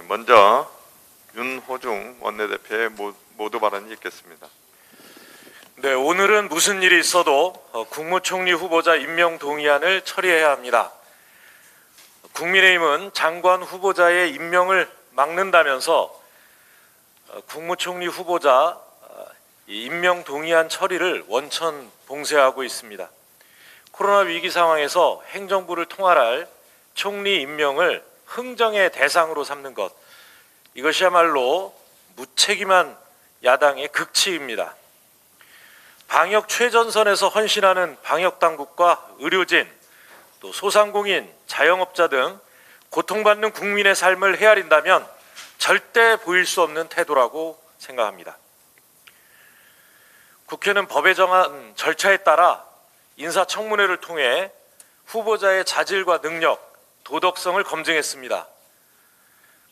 먼저 윤호중 원내대표의 모두 발언이 있겠습니다. 네, 오늘은 무슨 일이 있어도 국무총리 후보자 임명 동의안을 처리해야 합니다. 국민의힘은 장관 후보자의 임명을 막는다면서 국무총리 후보자 임명 동의안 처리를 원천 봉쇄하고 있습니다. 코로나 위기 상황에서 행정부를 통할할 총리 임명을 흥정의 대상으로 삼는 것, 이것이야말로 무책임한 야당의 극치입니다. 방역 최전선에서 헌신하는 방역당국과 의료진, 또 소상공인, 자영업자 등 고통받는 국민의 삶을 헤아린다면 절대 보일 수 없는 태도라고 생각합니다. 국회는 법에 정한 절차에 따라 인사청문회를 통해 후보자의 자질과 능력, 도덕성을 검증했습니다.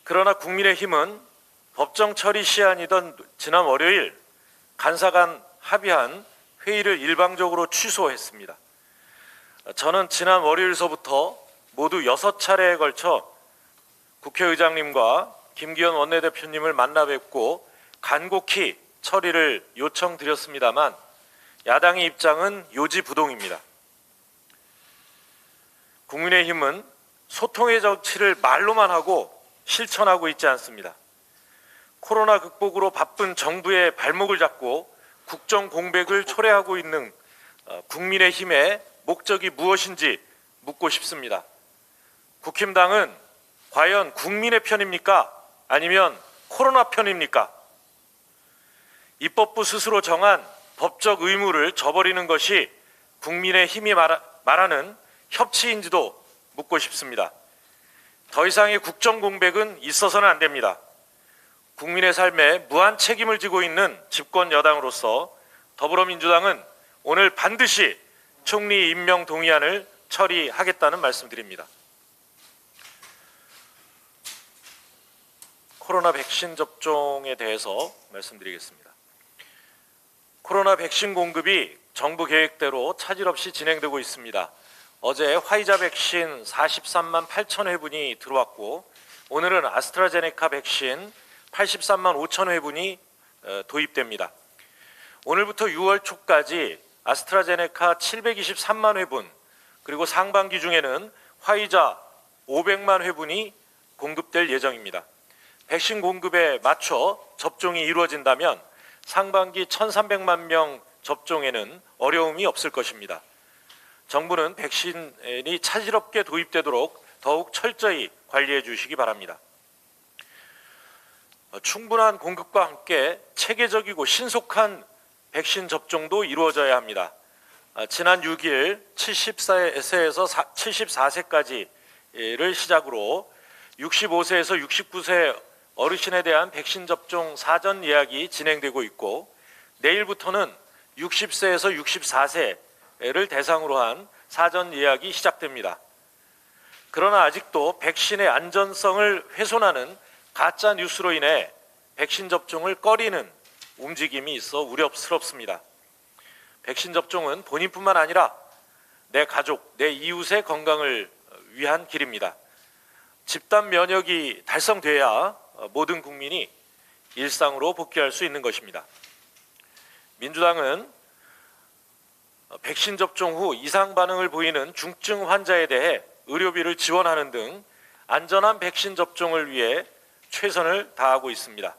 그러나 국민의힘은 법정 처리 시한이던 지난 월요일 간사간 합의한 회의를 일방적으로 취소했습니다. 저는 지난 월요일서부터 모두 6차례에 걸쳐 국회의장님과 김기현 원내대표님을 만나 뵙고 간곡히 처리를 요청드렸습니다만 야당의 입장은 요지부동입니다. 국민의힘은 소통의 정치를 말로만 하고 실천하고 있지 않습니다. 코로나 극복으로 바쁜 정부의 발목을 잡고 국정 공백을 초래하고 있는 국민의힘의 목적이 무엇인지 묻고 싶습니다. 국힘당은 과연 국민의 편입니까? 아니면 코로나 편입니까? 입법부 스스로 정한 법적 의무를 저버리는 것이 국민의힘이 말하는 협치인지도 묻고 싶습니다. 더 이상의 국정 공백은 있어서는 안 됩니다. 국민의 삶에 무한 책임을 지고 있는 집권 여당으로서 더불어민주당은 오늘 반드시 총리 임명 동의안을 처리하겠다는 말씀드립니다. 코로나 백신 접종에 대해서 말씀드리겠습니다. 코로나 백신 공급이 정부 계획대로 차질 없이 진행되고 있습니다. 어제 화이자 백신 43만 8천 회분이 들어왔고 오늘은 아스트라제네카 백신 83만 5천 회분이 도입됩니다. 오늘부터 6월 초까지 아스트라제네카 723만 회분, 그리고 상반기 중에는 화이자 500만 회분이 공급될 예정입니다. 백신 공급에 맞춰 접종이 이루어진다면 상반기 1,300만 명 접종에는 어려움이 없을 것입니다. 정부는 백신이 차질 없게 도입되도록 더욱 철저히 관리해 주시기 바랍니다. 충분한 공급과 함께 체계적이고 신속한 백신 접종도 이루어져야 합니다. 지난 6일 70세에서 74세까지를 시작으로 65세에서 69세 어르신에 대한 백신 접종 사전 예약이 진행되고 있고 내일부터는 60세에서 64세를 대상으로 한 사전 예약이 시작됩니다. 그러나 아직도 백신의 안전성을 훼손하는 가짜 뉴스로 인해 백신 접종을 꺼리는 움직임이 있어 우려스럽습니다. 백신 접종은 본인뿐만 아니라 내 가족, 내 이웃의 건강을 위한 길입니다. 집단 면역이 달성돼야 모든 국민이 일상으로 복귀할 수 있는 것입니다. 민주당은 백신 접종 후 이상 반응을 보이는 중증 환자에 대해 의료비를 지원하는 등 안전한 백신 접종을 위해 최선을 다하고 있습니다.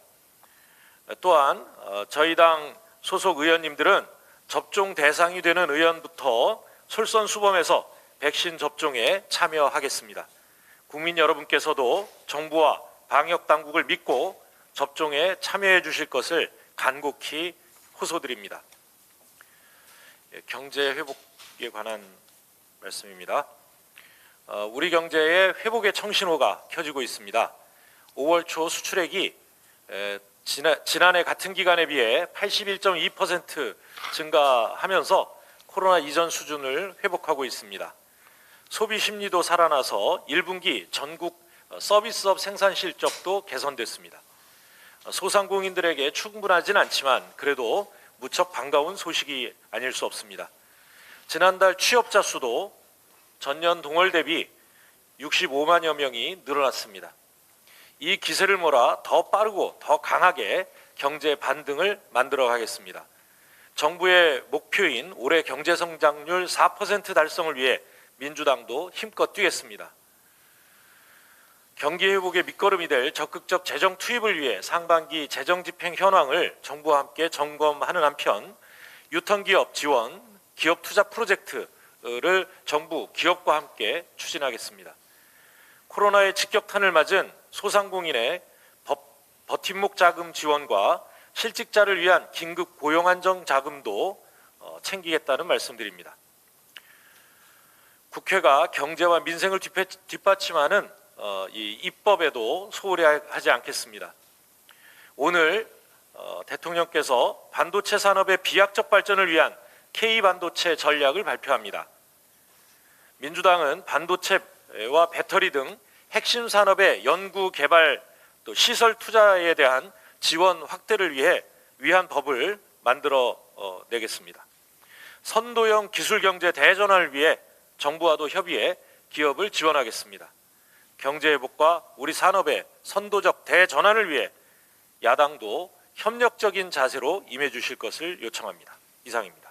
또한 저희 당 소속 의원님들은 접종 대상이 되는 의원부터 솔선수범해서 백신 접종에 참여하겠습니다. 국민 여러분께서도 정부와 방역당국을 믿고 접종에 참여해 주실 것을 간곡히 호소드립니다. 경제 회복에 관한 말씀입니다. 우리 경제의 회복의 청신호가 켜지고 있습니다. 5월 초 수출액이 지난해 같은 기간에 비해 81.2% 증가하면서 코로나 이전 수준을 회복하고 있습니다. 소비 심리도 살아나서 1분기 전국 서비스업 생산 실적도 개선됐습니다. 소상공인들에게 충분하진 않지만 그래도 무척 반가운 소식이 아닐 수 없습니다. 지난달 취업자 수도 전년 동월 대비 65만여 명이 늘어났습니다. 이 기세를 몰아 더 빠르고 더 강하게 경제 반등을 만들어 가겠습니다. 정부의 목표인 올해 경제성장률 4% 달성을 위해 민주당도 힘껏 뛰겠습니다. 경기 회복의 밑거름이 될 적극적 재정 투입을 위해 상반기 재정 집행 현황을 정부와 함께 점검하는 한편 유통기업 지원, 기업 투자 프로젝트를 정부, 기업과 함께 추진하겠습니다. 코로나의 직격탄을 맞은 소상공인의 버팀목 자금 지원과 실직자를 위한 긴급 고용 안정 자금도 챙기겠다는 말씀드립니다. 국회가 경제와 민생을 뒷받침하는 이 입법에도 소홀히 하지 않겠습니다. 오늘 대통령께서 반도체 산업의 비약적 발전을 위한 K반도체 전략을 발표합니다. 민주당은 반도체와 배터리 등 핵심 산업의 연구 개발 또 시설 투자에 대한 지원 확대를 위한 법을 만들어 내겠습니다. 선도형 기술경제 대전환을 위해 정부와도 협의해 기업을 지원하겠습니다. 경제 회복과 우리 산업의 선도적 대전환을 위해 야당도 협력적인 자세로 임해 주실 것을 요청합니다. 이상입니다.